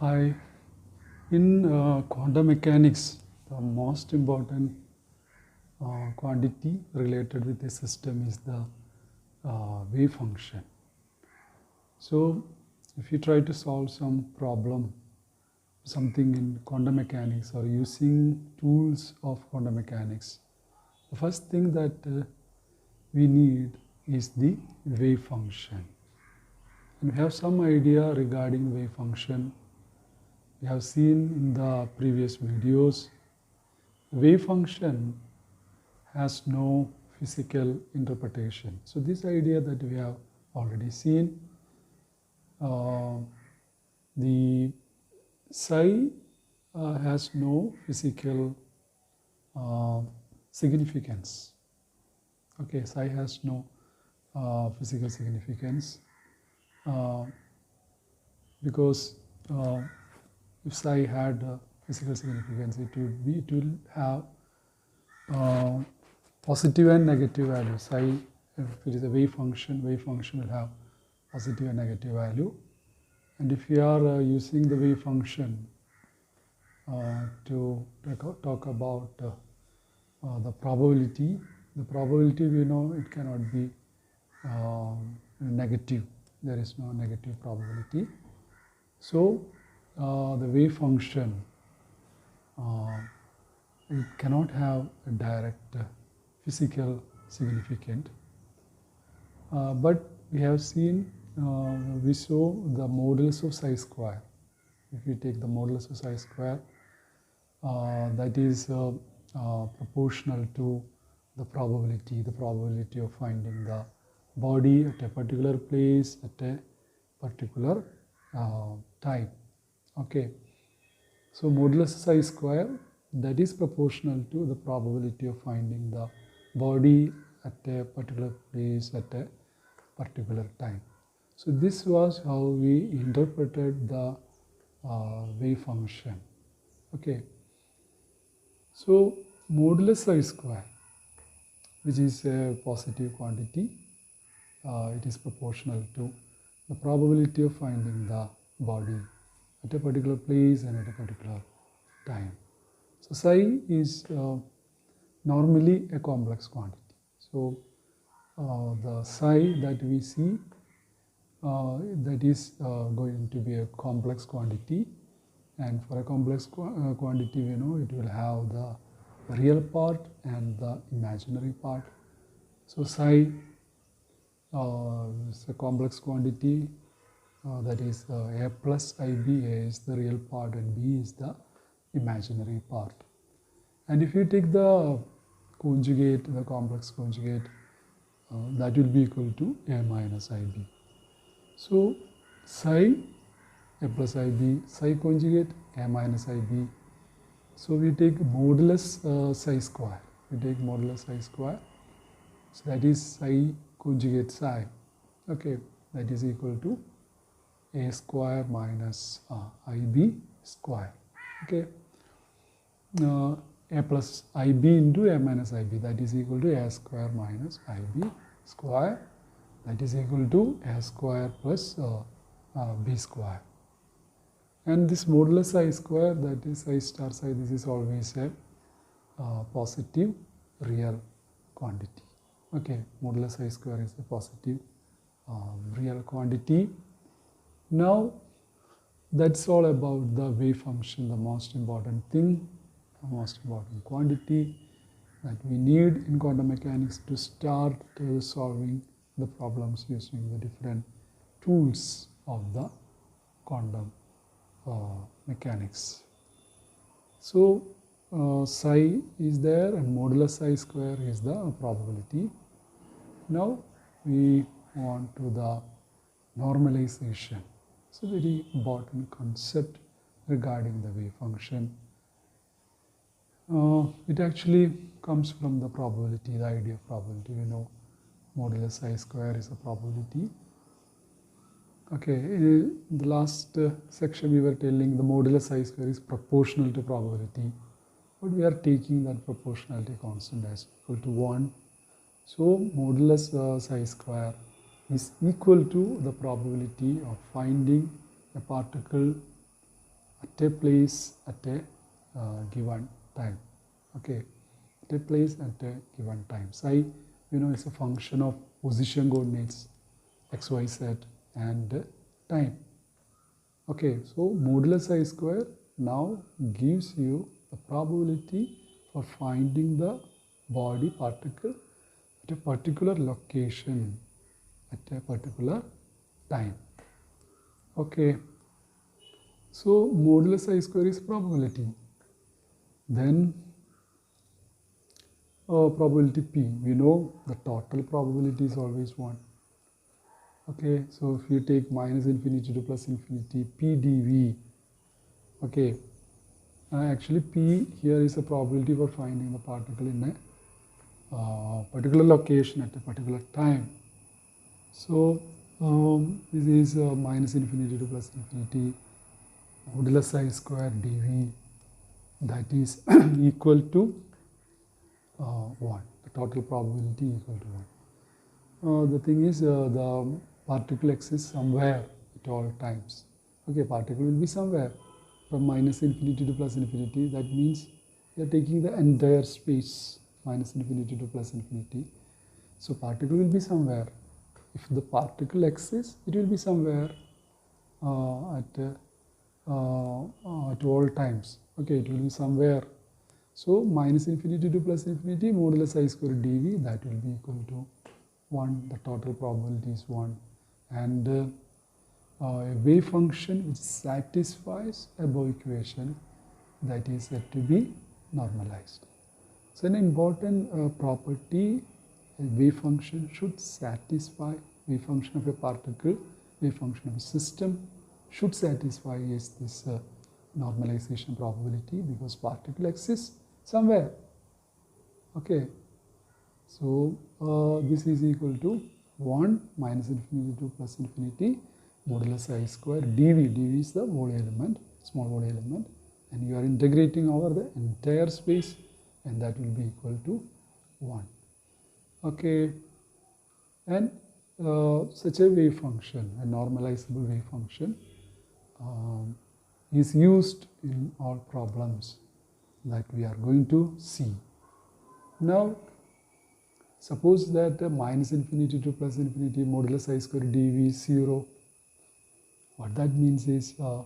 Hi. In quantum mechanics, the most important quantity related with a system is the wave function. So, if you try to solve some problem, something in quantum mechanics or using tools of quantum mechanics, the first thing that we need is the wave function. And we have some idea regarding wave function. We have seen in the previous videos, wave function has no physical interpretation. So this idea that we have already seen, the psi has no physical significance. Okay, psi has no physical significance because if psi had physical significance, it will have positive and negative values. Psi, if it is a wave function will have positive and negative value. And if you are using the wave function to talk about the probability we know it cannot be negative. There is no negative probability. So the wave function it cannot have a direct physical significance. But we have seen, we saw the modulus of psi square. If you take the modulus of psi square, that is proportional to the probability of finding the body at a particular place at a particular time. Okay. So modulus of psi square, that is proportional to the probability of finding the body at a particular place at a particular time. So this was how we interpreted the wave function. Okay. So modulus psi square, which is a positive quantity, it is proportional to the probability of finding the body at a particular place and at a particular time. So psi is normally a complex quantity. So the psi that we see, that is going to be a complex quantity, and for a complex quantity we know it will have the real part and the imaginary part. So psi is a complex quantity, that is a plus ib. A is the real part and b is the imaginary part. And if you take the conjugate, the complex conjugate, that will be equal to a minus ib. So psi, a plus ib, psi conjugate, a minus ib. So we take modulus psi square. We take modulus psi square. So that is psi conjugate psi. Okay, that is equal to a square minus ib square. Okay. A plus ib into a minus ib, that is equal to a square minus ib square, that is equal to a square plus b square. And this modulus psi square, that is psi star psi, this is always a positive real quantity. Okay, modulus psi square is a positive real quantity. Now that's all about the wave function, the most important thing, the most important quantity that we need in quantum mechanics to start solving the problems using the different tools of the quantum mechanics. So psi is there and modulus psi square is the probability. Now we want to the normalization. It's a very important concept regarding the wave function. It actually comes from the probability, the idea of probability. We know modulus psi square is a probability. Okay, in the last section we were telling the modulus psi square is proportional to probability, but we are taking that proportionality constant as equal to 1. So modulus psi square is equal to the probability of finding a particle at a place at a given time. Okay, at a place at a given time. Psi, is a function of position coordinates x, y, z and time. Okay, so modulus I square now gives you the probability for finding the body particle at a particular location at a particular time. Okay, so modulus I square is probability. Then probability P, we know the total probability is always 1. Okay, so if you take minus infinity to plus infinity, P dV, okay, actually P here is a probability for finding the particle in a particular location at a particular time. So this is minus infinity to plus infinity modulus I square dV, that is equal to 1, the total probability equal to 1. The thing is the particle exists somewhere at all times. Okay, particle will be somewhere from minus infinity to plus infinity. That means we are taking the entire space minus infinity to plus infinity. So particle will be somewhere. If the particle exists, it will be somewhere at all times. Okay, it will be somewhere. So minus infinity to plus infinity modulus I square dV, that will be equal to 1. The total probability is 1. And a wave function which satisfies above equation, that is said to be normalized. So an important property, a wave function should satisfy, wave function of a particle, wave function of a system should satisfy is this normalization probability, because particle exists somewhere. Okay, so this is equal to 1 minus infinity to plus infinity modulus I square dV. dV is the whole element, small whole element, and you are integrating over the entire space, and that will be equal to 1. Okay, and such a wave function, a normalizable wave function, is used in all problems that we are going to see. Now, suppose that minus infinity to plus infinity modulus I square dV is 0. What that means is the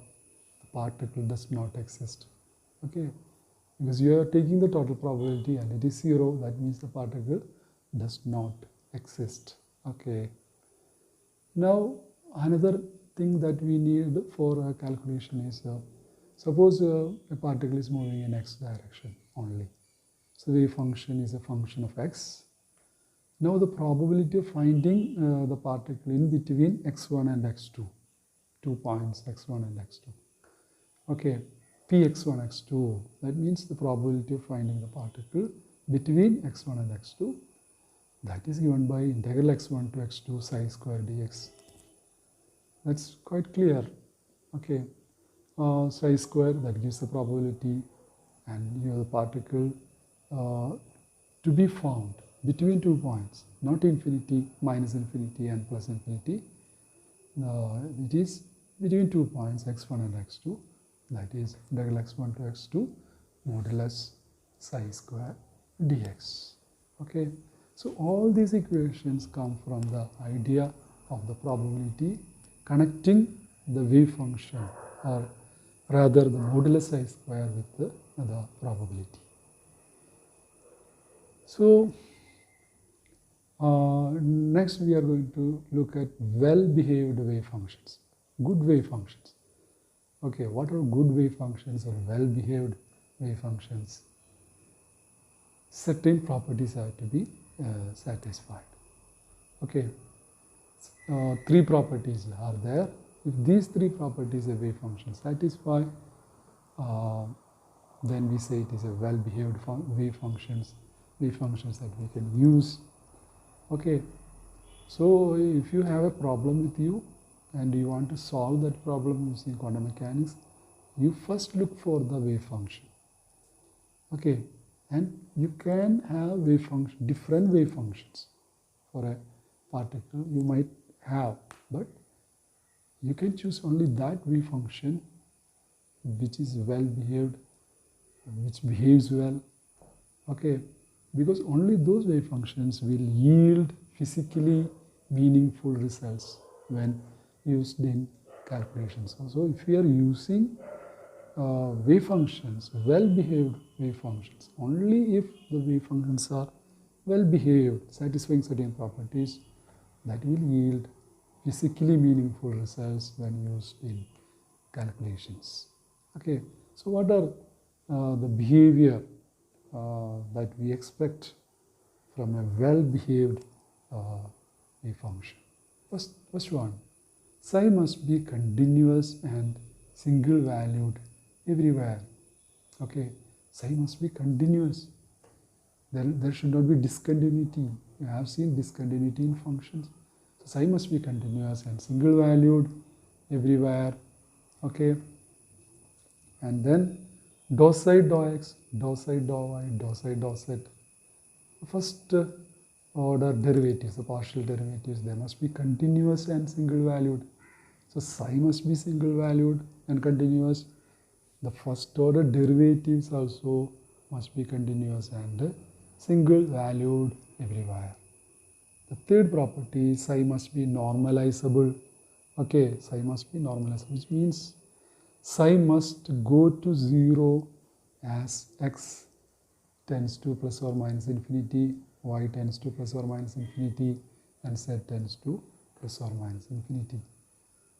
particle does not exist. Okay, because you are taking the total probability and it is 0, that means the particle does not exist. Okay, now another thing that we need for a calculation is suppose a particle is moving in x direction only. So the wave function is a function of x. Now the probability of finding the particle in between x1 and x2, 2 points x1 and x2. Okay, px1, x2, that means the probability of finding the particle between x1 and x2, that is given by integral x1 to x2 psi square dx. That's quite clear. Okay, psi square, that gives the probability, and you have the particle to be found between 2 points, not infinity, minus infinity and plus infinity. It is between 2 points x1 and x2, that is integral x1 to x2 modulus psi square dx. Okay, so all these equations come from the idea of the probability connecting the wave function, or rather the modulus I square with the probability. So next we are going to look at well-behaved wave functions, good wave functions. Okay, what are good wave functions or well-behaved wave functions? Certain properties have to be satisfied. Okay, 3 properties are there. If these 3 properties a wave function satisfy, then we say it is a well-behaved wave functions that we can use. Okay, so if you have a problem with you and you want to solve that problem using quantum mechanics, you first look for the wave function. Okay, and you can have wave function, different wave functions for a particle you might have, but you can choose only that wave function which is well behaved, which behaves well. Okay, because only those wave functions will yield physically meaningful results when used in calculations. So if we are using wave functions, well-behaved wave functions, only if the wave functions are well-behaved, satisfying certain properties, that will yield physically meaningful results when used in calculations. Okay, so what are the behavior that we expect from a well-behaved wave function? First one, psi must be continuous and single-valued everywhere. Okay, psi must be continuous. There should not be discontinuity. You have seen discontinuity in functions. So psi must be continuous and single-valued everywhere. Okay, and then dou psi dou x, dou psi dou y, dou psi dou z. First order derivatives, the partial derivatives, they must be continuous and single-valued. So psi must be single-valued and continuous. The first order derivatives also must be continuous and single-valued everywhere. The third property, psi must be normalizable. Okay, psi must be normalizable, which means psi must go to 0 as x tends to plus or minus infinity, y tends to plus or minus infinity, and z tends to plus or minus infinity.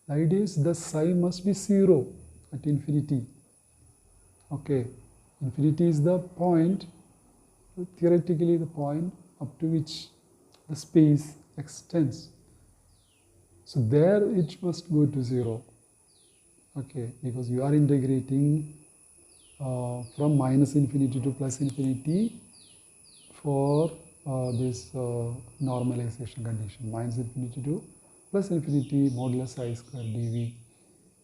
The idea is the psi must be 0 at infinity. Okay, infinity is the point, theoretically the point up to which the space extends. So there it must go to 0. Okay, because you are integrating from minus infinity to plus infinity for this normalization condition, minus infinity to plus infinity modulus I square dv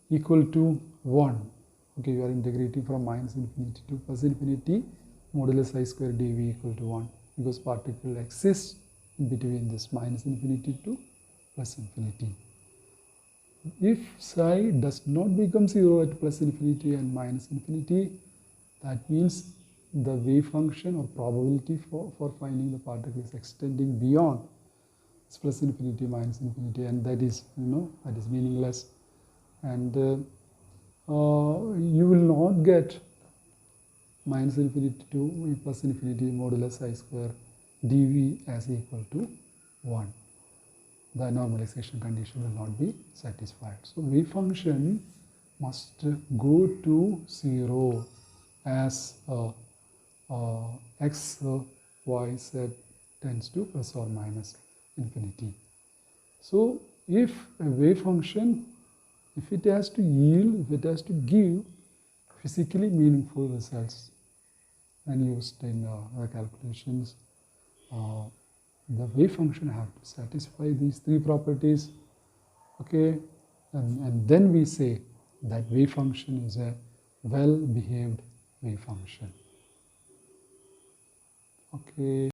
equal to 1. Okay, you are integrating from minus infinity to plus infinity modulus I square dv equal to 1, because particle exists in between this minus infinity to plus infinity. If psi does not become 0 at plus infinity and minus infinity, that means the wave function or probability for finding the particle is extending beyond plus infinity, minus infinity, and that is, that is meaningless. And you will not get minus infinity to plus infinity modulus I square dv as equal to 1. The normalization condition will not be satisfied. So wave function must go to 0 as x, y, z tends to plus or minus infinity. So if a wave function, if it has to yield, if it has to give physically meaningful results when used in calculations, the wave function have to satisfy these three properties. Okay, and then we say that wave function is a well-behaved wave function. Okay.